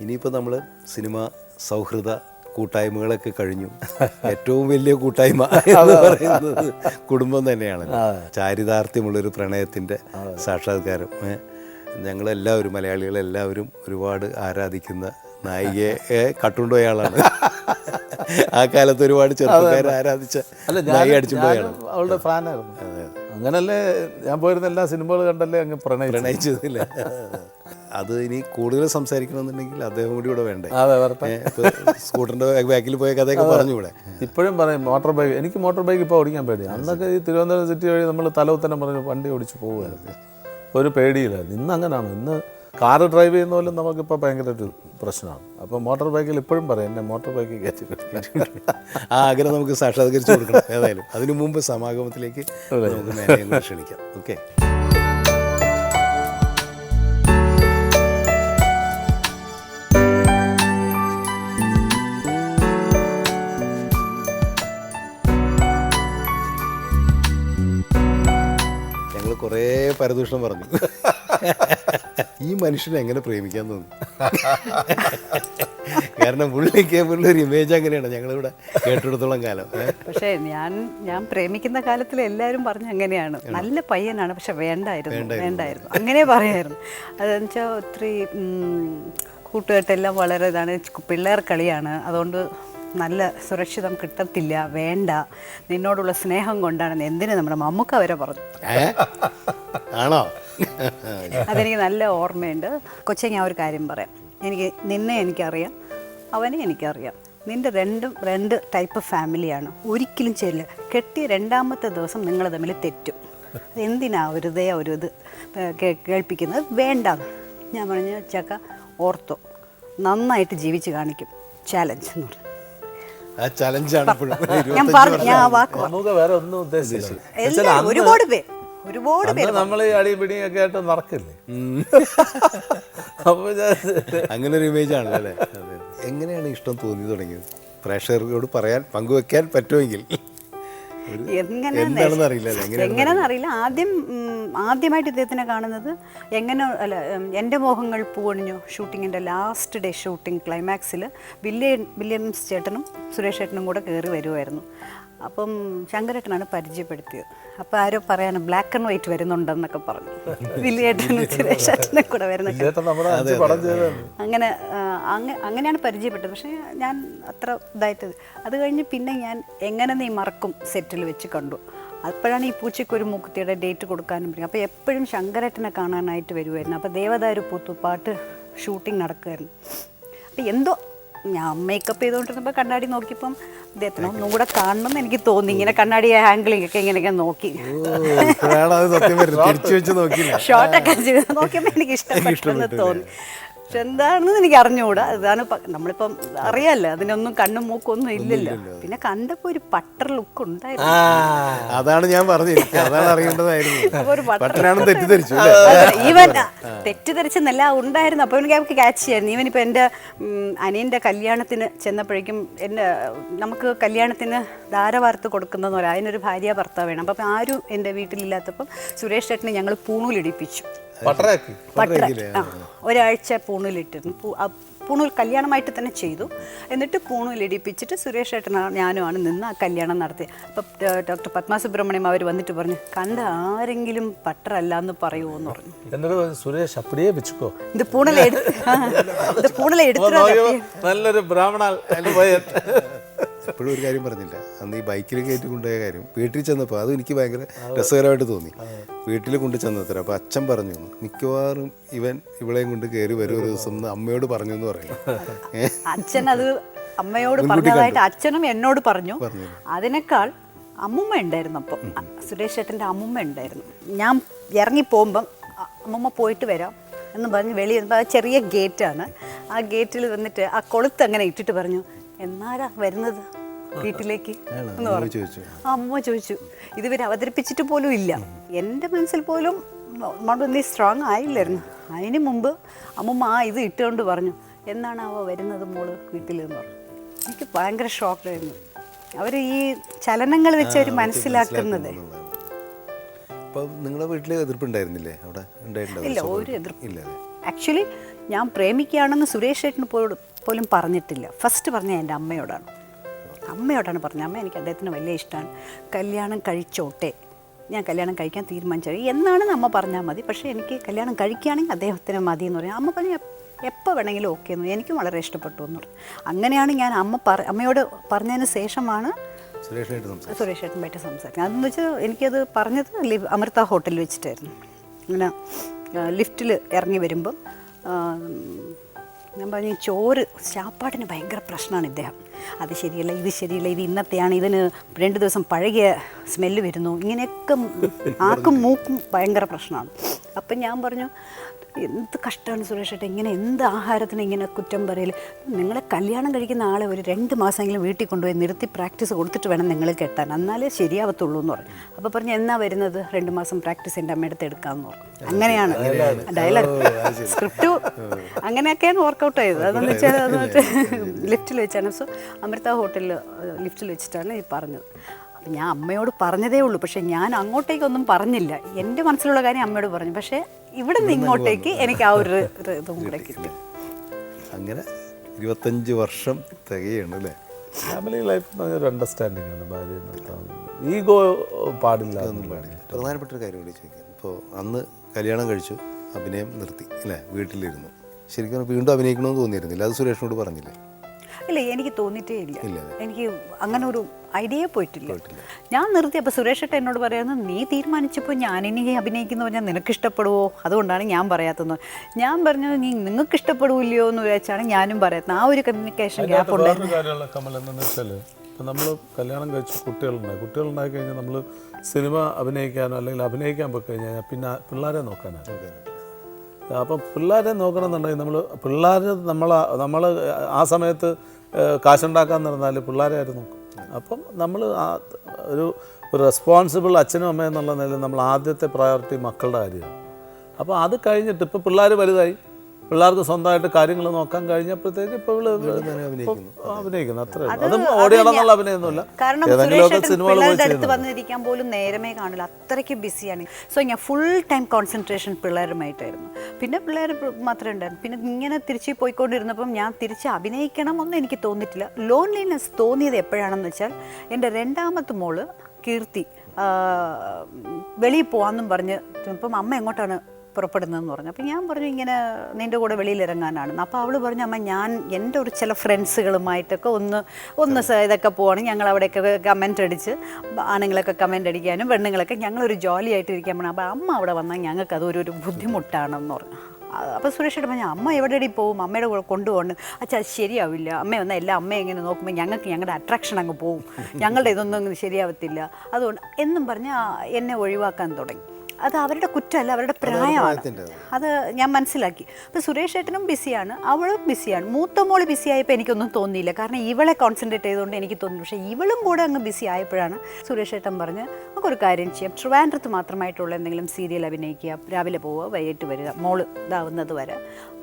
ഇനിയിപ്പോൾ നമ്മൾ സിനിമ സൗഹൃദ കൂട്ടായ്മകളൊക്കെ കഴിഞ്ഞു. ഏറ്റവും വലിയ കൂട്ടായ്മ എന്ന് പറയുന്നത് കുടുംബം തന്നെയാണ്. ചാരിതാർത്ഥ്യമുള്ളൊരു പ്രണയത്തിൻ്റെ സാക്ഷാത്കാരം. ഞങ്ങളെല്ലാവരും മലയാളികളെല്ലാവരും ഒരുപാട് ആരാധിക്കുന്ന നായികയെ കട്ടുകൊണ്ടുപോയാളാണ്. ആ കാലത്ത് ഒരുപാട് ചെറുപ്പക്കാരെ ആരാധിച്ച നായിക അടിച്ചുകൊണ്ടുപോയാണ്. അവളുടെ ഫാനായിരുന്നു. അങ്ങനല്ലേ ഞാൻ പോയിരുന്ന എല്ലാ സിനിമകൾ കണ്ടല്ലേ അങ്ങ് പ്രണയിച്ചതില്ല. അത് ഇനി കൂടുതൽ സംസാരിക്കണമെന്നുണ്ടെങ്കിൽ അദ്ദേഹം കൂടി ഇവിടെ വേണ്ടേ? സ്കൂട്ടറിന്റെ ബാക്കിൽ പോയ കഥയൊക്കെ പറഞ്ഞു ഇവിടെ. ഇപ്പോഴും പറയും മോട്ടോർ ബൈക്ക്, എനിക്ക് മോട്ടോർ ബൈക്ക് ഇപ്പോൾ ഓടിക്കാൻ പേടിയാണ്. അന്നൊക്കെ ഈ തിരുവനന്തപുരം സിറ്റി വഴി നമ്മൾ തലവുത്തന്നെ പറഞ്ഞ് വണ്ടി ഓടിച്ച് പോകുമായിരുന്നു, ഒരു പേടിയില്ലായിരുന്നു. ഇന്ന് അങ്ങനെയാണ്. ഇന്ന് കാറ് ഡ്രൈവ് ചെയ്യുന്ന പോലും നമുക്കിപ്പോൾ ഭയങ്കര ഒരു പ്രശ്നമാണ്. അപ്പോൾ മോട്ടോർ ബൈക്കിൽ ഇപ്പോഴും പറയും എന്നെ മോട്ടോർ ബൈക്ക് കയറ്റി. ആ ആഗ്രഹം നമുക്ക് സാക്ഷാത്കരിച്ചു കൊടുക്കണം. ഏതായാലും അതിനു മുമ്പ് സമാഗമത്തിലേക്ക് നമുക്ക് നേരെ ക്ഷണിക്കാം. ഓക്കെ. ഞങ്ങൾ കുറേ പരദൂഷണം പറഞ്ഞു. ഈ മനുഷ്യനെ എങ്ങനെ പ്രേമിക്കാൻ തോന്നി? കാരണം പുള്ളിക്ക് പുള്ളിയൊരു ഇമേജ് അങ്ങനെയാണ് ഞങ്ങളിവിടെ കേട്ടെടുത്തോളം കാലം. പക്ഷേ ഞാൻ പ്രേമിക്കുന്ന കാലത്തിൽ എല്ലാവരും പറഞ്ഞ അങ്ങനെയാണ്, നല്ല പയ്യനാണ് പക്ഷെ വേണ്ടായിരുന്നു അങ്ങനെ പറയായിരുന്നു. അതെന്ന് വെച്ചാൽ ഒത്തിരി കൂട്ടുകെട്ടെല്ലാം വളരെ ഇതാണ്, പിള്ളേർ കളിയാണ്, അതുകൊണ്ട് നല്ല സുരക്ഷിതം കിട്ടത്തില്ല, വേണ്ട, നിന്നോടുള്ള സ്നേഹം കൊണ്ടാണ്. എന്തിനു നമ്മുടെ മമ്മൂക്ക വരെ പറഞ്ഞു. ആണോ? അതെനിക്ക് നല്ല ഓർമ്മയുണ്ട്. കൊച്ചെ, ഞാൻ ഒരു കാര്യം പറയാം. നിന്നെ എനിക്കറിയാം, അവനെ എനിക്കറിയാം. നിൻ്റെ രണ്ട് ടൈപ്പ് ഫാമിലിയാണ്. ഒരിക്കലും ചെല്ല് കെട്ടിയ രണ്ടാമത്തെ ദിവസം നിങ്ങൾ തമ്മിൽ തെറ്റും. എന്തിനാ വെറുതെ ഒരു ഇത് കേൾപ്പിക്കുന്നത്? വേണ്ട. ഞാൻ പറഞ്ഞു, ചക്ക ഓർത്തോ, നന്നായിട്ട് ജീവിച്ച് കാണിക്കും, ചാലഞ്ച് എന്ന് പറഞ്ഞു. ഒരുപാട് പേര് നമ്മൾ ഈ അടി പിടിയൊക്കെ ആയിട്ട് നടക്കില്ലേ? അങ്ങനെ ഒരു ഇമേജ് ആണ് അല്ലേ? എങ്ങനെയാണ് ഇഷ്ടം തോന്നി തുടങ്ങിയത്? പ്രേക്ഷകരോട് പറയാൻ പങ്കുവെക്കാൻ പറ്റുമെങ്കിൽ. എങ്ങനെയാണെന്നറിയില്ല. ആദ്യമായിട്ട് ഇദ്ദേഹത്തിനെ കാണുന്നത് എൻ്റെ മോഹങ്ങൾ പൂവണിഞ്ഞു ഷൂട്ടിങ്ങിൻ്റെ ലാസ്റ്റ് ഡേ ഷൂട്ടിംഗ് ക്ലൈമാക്സിൽ വില്യംസ് ചേട്ടനും സുരേഷ് ചേട്ടനും കൂടെ കയറി വരുമായിരുന്നു. അപ്പം ശങ്കരേട്ടനാണ് പരിചയപ്പെടുത്തിയത്. അപ്പോൾ ആരോ പറയാനും ബ്ലാക്ക് ആൻഡ് വൈറ്റ് വരുന്നുണ്ടെന്നൊക്കെ പറഞ്ഞു. വില്യേട്ടനും സുരേഷ് ചേട്ടനെ കൂടെ വരുന്നത് അങ്ങനെയാണ് പരിചയപ്പെട്ടത്. പക്ഷേ ഞാൻ അത്ര ഇതായിട്ട് അത് കഴിഞ്ഞ് പിന്നെ ഞാൻ എങ്ങനെ നീ മറക്കും സെറ്റിൽ വെച്ച് കണ്ടു. അപ്പോഴാണ് ഈ പൂച്ചയ്ക്കൊരു മൂക്കുത്തിയുടെ ഡേറ്റ് കൊടുക്കാനും പറയും. അപ്പോൾ എപ്പോഴും ശങ്കരേട്ടനെ കാണാനായിട്ട് വരുമായിരുന്നു. അപ്പോൾ ദേവദാരു പൂത്തുപാട്ട് ഷൂട്ടിംഗ് നടക്കുമായിരുന്നു. അപ്പോൾ എന്തോ ഞാൻ മേക്കപ്പ് ചെയ്തുകൊണ്ടിരുന്നപ്പോൾ കണ്ണാടി നോക്കിയപ്പം ഇദ്ദേഹത്തിന് ഒന്നും കൂടെ കാണണം എന്ന് എനിക്ക് തോന്നി. ഇങ്ങനെ കണ്ണാടി ആംഗിളിങ്ങൊക്കെ ഇങ്ങനെയൊക്കെ നോക്കി ഷോർട്ടൊക്കെ ചെയ്ത് നോക്കിയപ്പോൾ എനിക്ക് ഇഷ്ടപ്പെട്ടെന്ന് തോന്നി. പക്ഷെ എന്താണെന്ന് എനിക്ക് അറിഞ്ഞുകൂടാ. അതാണ് നമ്മളിപ്പം അറിയാമല്ലോ, അതിനൊന്നും കണ്ണും മൂക്കൊന്നും ഇല്ലല്ലോ. പിന്നെ കണ്ടപ്പോൾ ഒരു പട്ടർ ലുക്ക് ഉണ്ടായിരുന്നു. അതാണ് ഞാൻ പറഞ്ഞത്, അതാണ് അറിയേണ്ടതായിരുന്നു. ഈവൻ തെറ്റിദ്ധരിച്ചെന്നല്ല ഉണ്ടായിരുന്നു. അപ്പോൾ എനിക്ക് ക്യാച്ച് ചെയ്യായിരുന്നു. ഈവൻ ഇപ്പം എൻ്റെ അനിയൻ്റെ കല്യാണത്തിന് ചെന്നപ്പോഴേക്കും നമുക്ക് കല്യാണത്തിന് ധാരവാർത്ത് കൊടുക്കുന്നതെന്ന് പറയാം. അതിനൊരു ഭാര്യ ഭർത്താവ് വേണം. അപ്പം ആരും എൻ്റെ വീട്ടിലില്ലാത്തപ്പം സുരേഷ് ചേട്ടനെ ഞങ്ങൾ പൂണൂലിടിപ്പിച്ചു. ഒരാഴ്ച പൂണൂലിട്ടിരുന്നു. പൂണൂൽ കല്യാണമായിട്ട് തന്നെ ചെയ്തു. എന്നിട്ട് പൂണൂലിടിപ്പിച്ചിട്ട് സുരേഷ് ചേട്ടനാണ് ഞാനുമാണ് നിന്ന് ആ കല്യാണം നടത്തിയത്. അപ്പം ഡോക്ടർ പത്മസുബ്രഹ്മണ്യം അവർ വന്നിട്ട് പറഞ്ഞു, കണ്ട ആരെങ്കിലും പട്ടറല്ല എന്ന് പറയുമോ എന്ന് പറഞ്ഞു. സുരേഷ് അപ്പടിയേ വെച്ചോ, ഇത് പൂണലെടുത്തു. നല്ലൊരു ബ്രാഹ്മണ. എപ്പോഴും ഒരു കാര്യം പറഞ്ഞില്ല, അന്ന് ഈ ബൈക്കിൽ കയറ്റി കൊണ്ടുപോയ കാര്യം. വീട്ടിൽ ചെന്നപ്പോൾ അത് എനിക്ക് ഭയങ്കര രസകരമായിട്ട് തോന്നി. വീട്ടിൽ കൊണ്ട് ചെന്നത്ര അപ്പോൾ അച്ഛൻ പറഞ്ഞു, മിക്കവാറും ഇവളെയും കൊണ്ട് കയറി വരും ഒരു ദിവസം എന്ന് അമ്മയോട് പറഞ്ഞു എന്ന് പറയും. അച്ഛൻ അത് അമ്മയോട് പറഞ്ഞതായിട്ട് അച്ഛനും എന്നോട് പറഞ്ഞു. അതിനേക്കാൾ അമ്മുമ്മ ഉണ്ടായിരുന്നു. അപ്പം സുരേഷ് ചേട്ടൻ്റെ അമ്മുമ്മ ഉണ്ടായിരുന്നു. ഞാൻ ഇറങ്ങി പോകുമ്പം അമ്മുമ്മ പോയിട്ട് വരാം എന്ന് പറഞ്ഞ് വെളിയിൽ ചെറിയ ഗേറ്റാണ്. ആ ഗേറ്റിൽ വന്നിട്ട് ആ കൊളുത്ത് അങ്ങനെ ഇട്ടിട്ട് പറഞ്ഞു, എന്നാരാ വരുന്നത് വീട്ടിലേക്ക് എന്ന് പറഞ്ഞു. അമ്മ ചോദിച്ചു. ഇതുവരെ അവതരിപ്പിച്ചിട്ട് പോലും ഇല്ല. എൻ്റെ മനസ്സിൽ പോലും നീ സ്ട്രോങ് ആയില്ലായിരുന്നു. അതിന് മുമ്പ് അമ്മമ്മ ഇത് ഇട്ടുകൊണ്ട് പറഞ്ഞു, എന്നാണ് അവ വരുന്നത് മോള് വീട്ടിൽ എന്ന് പറഞ്ഞു. എനിക്ക് ഭയങ്കര ഷോക്കായിരുന്നു. അവർ ഈ ചലനങ്ങൾ വെച്ച് അവർ മനസ്സിലാക്കുന്നത്. നിങ്ങളുടെ വീട്ടിൽ എതിർപ്പുണ്ടായിരുന്നില്ലേ? അവിടെ ഇല്ല, ഒരു എതിർപ്പില്ല. ആക്ച്വലി ഞാൻ പ്രേമിക്കുകയാണെന്ന് സുരേഷ് ചേട്ടന് പോലും പറഞ്ഞിട്ടില്ല. ഫസ്റ്റ് പറഞ്ഞ എൻ്റെ അമ്മയോടാണ് പറഞ്ഞത്. അമ്മ, എനിക്ക് അദ്ദേഹത്തിന് വലിയ ഇഷ്ടമാണ്, കല്യാണം കഴിച്ചോട്ടെ, ഞാൻ കല്യാണം കഴിക്കാൻ തീരുമാനിച്ചത് എന്നാണെന്ന് അമ്മ പറഞ്ഞാൽ മതി, പക്ഷേ എനിക്ക് കല്യാണം കഴിക്കുകയാണെങ്കിൽ അദ്ദേഹത്തിന് മതി എന്ന് പറഞ്ഞു. അമ്മ പറഞ്ഞു എപ്പോൾ വേണമെങ്കിലും ഓക്കെ എന്ന്. എനിക്കും വളരെ ഇഷ്ടപ്പെട്ടു എന്ന് പറഞ്ഞു. അങ്ങനെയാണ് ഞാൻ അമ്മയോട് പറഞ്ഞതിന് ശേഷമാണ് സുരേഷ് ഏട്ടനുമായിട്ട് സംസാരിക്കുന്നത്. അതെന്ന് വെച്ചാൽ എനിക്കത് പറഞ്ഞത് അമൃത ഹോട്ടലിൽ വെച്ചിട്ടായിരുന്നു. അങ്ങനെ ലിഫ്റ്റിൽ ഇറങ്ങി വരുമ്പം ഞാൻ പറഞ്ഞു ചോറ് ചാപ്പാടിന് ഭയങ്കര പ്രശ്നമാണ് ഇദ്ദേഹം. അത് ശരിയല്ല, ഇത് ശരിയല്ല, ഇത് ഇന്നത്തെയാണ്, ഇതിന് 2 ദിവസം പഴകിയ സ്മെല്ല് വരുന്നു, ഇങ്ങനെയൊക്കെ ആക്കും മൂക്കും ഭയങ്കര പ്രശ്നമാണ്. അപ്പം ഞാൻ പറഞ്ഞു എന്ത് കഷ്ടമാണ് സുരേഷ് ഏട്ടാ, ഇങ്ങനെ എന്ത് ആഹാരത്തിന് ഇങ്ങനെ കുറ്റം പറയൽ. നിങ്ങളെ കല്യാണം കഴിക്കുന്ന ആളെ ഒരു 2 മാസമെങ്കിലും വീട്ടിൽ കൊണ്ടുപോയി നിർത്തി പ്രാക്ടീസ് കൊടുത്തിട്ട് വേണം നിങ്ങൾ കെട്ടാൻ, എന്നാലേ ശരിയാവത്തുള്ളൂ എന്ന് പറഞ്ഞു. അപ്പോൾ പറഞ്ഞു എന്നാ വരുന്നത്, 2 മാസം പ്രാക്ടീസ് എൻ്റെ അമ്മയുടെ അടുത്ത് എടുക്കാമെന്ന് പറഞ്ഞു. അങ്ങനെയാണ് ഡയലോഗ് സ്ക്രിപ്റ്റ് അങ്ങനെയൊക്കെയാണ് വർക്കൗട്ട് ചെയ്തത്. അതെന്ന് വെച്ചാൽ ലിഫ്റ്റിൽ വെച്ചാണ്. സോ അമൃത ഹോട്ടലിൽ ലിഫ്റ്റിൽ വെച്ചിട്ടാണ് ഈ പറഞ്ഞത്. അപ്പം ഞാൻ അമ്മയോട് പറഞ്ഞതേ ഉള്ളൂ, പക്ഷേ ഞാൻ അങ്ങോട്ടേക്കൊന്നും പറഞ്ഞില്ല. എൻ്റെ മനസ്സിലുള്ള കാര്യം അമ്മയോട് പറഞ്ഞു, പക്ഷേ ഇവിടെ നിന്ന് ഇങ്ങോട്ടേക്ക് എനിക്ക് ആ ഒരു ഇതും കൂടെ കിട്ടി. അങ്ങനെ 25 വർഷം തികയാണ് അല്ലേ? ഫാമിലി ലൈഫ് ഒരു അണ്ടർസ്റ്റാൻഡിംഗ് ആണ്. ഭാര്യ ഈഗോ പാടില്ല. പ്രധാനപ്പെട്ട ഒരു കാര്യം കൂടി ചോദിക്കാം. ഇപ്പോൾ അന്ന് കല്യാണം കഴിച്ചു, അഭിനയം നിർത്തി അല്ലേ, വീട്ടിലിരുന്നു. ശരിക്കും വീണ്ടും അഭിനയിക്കണമെന്ന് തോന്നിയിരുന്നില്ല? അത് സുരേഷിനോട് പറഞ്ഞില്ലേ? ഇല്ല, എനിക്ക് തോന്നിയിട്ടേ ഇല്ല. എനിക്ക് അങ്ങനെ ഒരു ഐഡിയ പോയിട്ടില്ല. ഞാൻ നിർത്തി. അപ്പോൾ സുരേഷ് ഏട്ടൻ എന്നോട് പറയുന്നത്, നീ തീരുമാനിച്ചപ്പോൾ ഞാനിനി അഭിനയിക്കുന്ന പറഞ്ഞാൽ നിനക്ക് ഇഷ്ടപ്പെടുവോ, അതുകൊണ്ടാണ് ഞാൻ പറയാത്തത്. ഞാൻ പറഞ്ഞു നിങ്ങൾക്ക് ഇഷ്ടപ്പെടുവില്ലയോ എന്ന് വെച്ചാണ് ഞാനും പറയാത്തത്. ആ ഒരു കമ്മ്യൂണിക്കേഷൻ ഗ്യാപ്പ് ഉണ്ടായിരുന്നു. കമൽ എന്താണെന്ന് വെച്ചാൽ ഇപ്പം നമ്മൾ കല്യാണം കഴിച്ച് കുട്ടികളുണ്ടായി കഴിഞ്ഞാൽ നമ്മൾ സിനിമ അഭിനയിക്കാനോ അല്ലെങ്കിൽ അഭിനയിക്കാൻ പോയി കഴിഞ്ഞാൽ പിന്നെ പിള്ളേരെ നോക്കാനാണ്. അപ്പം പിള്ളേരെ നോക്കണമെന്നുണ്ടെങ്കിൽ നമ്മൾ ആ സമയത്ത് കാശുണ്ടാക്കാൻ നടന്നാൽ പിള്ളേരെ ആരും നോക്കും. അപ്പം നമ്മൾ ഒരു റെസ്പോൺസിബിൾ അച്ഛനും അമ്മയും എന്നുള്ള നിലയിൽ നമ്മൾ ആദ്യത്തെ പ്രയോറിറ്റി മക്കളുടെ കാര്യമാണ്. അപ്പോൾ അത് കഴിഞ്ഞിട്ട് ഇപ്പോൾ പിള്ളേർ വലുതായി, പിള്ളേർക്ക് സ്വന്തമായിട്ട് കാര്യങ്ങൾ നോക്കാൻ കഴിഞ്ഞപ്പോഴത്തേക്ക് ഇപ്പോൾ അഭിനയിക്കുന്നു. അത്രേ ഉള്ളൂ. അതും ഓടിയാണെന്നുള്ള അഭിനയമൊന്നുമില്ല. കാരണം പിള്ളേരുടെ അടുത്ത് വന്നിരിക്കാൻ പോലും നേരമേ കാണില്ല, അത്രയ്ക്ക് ബിസിയാണ്. സോ ഞാൻ ഫുൾ ടൈം കോൺസെൻട്രേഷൻ പിള്ളേരുമായിട്ടായിരുന്നു. പിന്നെ പിള്ളേർ മാത്രമേ ഉണ്ടായിരുന്നു. പിന്നെ ഇങ്ങനെ തിരിച്ച് പോയിക്കൊണ്ടിരുന്നപ്പം ഞാൻ തിരിച്ച് അഭിനയിക്കണമെന്നും എനിക്ക് തോന്നിയിട്ടില്ല. ലോൺലിനെസ് തോന്നിയത് എപ്പോഴാണെന്ന് വെച്ചാൽ എൻ്റെ 2ാമത്തെ മോള് കീർത്തി വെളിയിൽ പോകാമെന്നും പറഞ്ഞ് ഇപ്പം അമ്മ എങ്ങോട്ടാണ് പുറപ്പെടുന്നതെന്ന് പറഞ്ഞു. അപ്പോൾ ഞാൻ പറഞ്ഞു ഇങ്ങനെ നിൻ്റെ കൂടെ വെളിയിലിറങ്ങാനാണെന്ന്. അപ്പോൾ അവൾ പറഞ്ഞു അമ്മ ഞാൻ എൻ്റെ ഒരു ചില ഫ്രണ്ട്സുകളുമായിട്ടൊക്കെ ഒന്ന് ഇതൊക്കെ പോവാണെങ്കിൽ ഞങ്ങൾ അവിടെയൊക്കെ കമൻ്റ് അടിച്ച് ആണുങ്ങളൊക്കെ കമൻ്റ് അടിക്കാനും പെണ്ണുങ്ങളൊക്കെ ഞങ്ങളൊരു ജോലിയായിട്ട് ഇരിക്കാൻ പോകണം. അപ്പോൾ അമ്മ അവിടെ വന്നാൽ ഞങ്ങൾക്ക് അതൊരു ബുദ്ധിമുട്ടാണെന്ന് പറഞ്ഞു. അപ്പോൾ സുരേഷ് പറഞ്ഞു അമ്മ എവിടെ പോകും, അമ്മയുടെ കൂടെ കൊണ്ടുപോകണം. അച്ഛാ അത് ശരിയാവില്ല, അമ്മ വന്നാൽ എല്ലാം അമ്മ എങ്ങനെ നോക്കുമ്പോൾ ഞങ്ങളുടെ അട്രാക്ഷൻ അങ്ങ് പോവും, ഞങ്ങളുടെ ഇതൊന്നും ശരിയാവത്തില്ല, അതുകൊണ്ട് എന്നും പറഞ്ഞ് എന്നെ ഒഴിവാക്കാൻ തുടങ്ങി. അത് അവരുടെ കുറ്റമല്ല, അവരുടെ പ്രായമാണ്. അത് ഞാൻ മനസ്സിലാക്കി. അപ്പോൾ സുരേഷ് ഏട്ടനും ബിസിയാണ്, അവളും ബിസിയാണ്. മൂത്ത മോള് ബിസി ആയപ്പോൾ എനിക്കൊന്നും തോന്നിയില്ല, കാരണം ഇവളെ കോൺസെൻട്രേറ്റ് ചെയ്തുകൊണ്ട് എനിക്ക് തോന്നി. പക്ഷേ ഇവളും കൂടെ അങ്ങ് ബിസി ആയപ്പോഴാണ് സുരേഷ് ഏട്ടൻ പറഞ്ഞ് നമുക്കൊരു കാര്യം ചെയ്യാം, ട്രിവാൻഡ്രത്ത് മാത്രമായിട്ടുള്ള എന്തെങ്കിലും സീരിയൽ അഭിനയിക്കുക, രാവിലെ പോവുക വൈകിട്ട് വരിക, മോള് ഇതാവുന്നത് വരെ,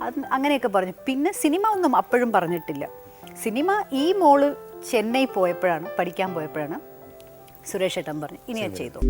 അത് അങ്ങനെയൊക്കെ പറഞ്ഞു. പിന്നെ സിനിമ ഒന്നും അപ്പോഴും പറഞ്ഞിട്ടില്ല. സിനിമ ഈ മോള് ചെന്നൈ പോയപ്പോഴാണ്, പഠിക്കാൻ പോയപ്പോഴാണ് സുരേഷ് ഏട്ടൻ പറഞ്ഞു ഇനി അത് ചെയ്തു.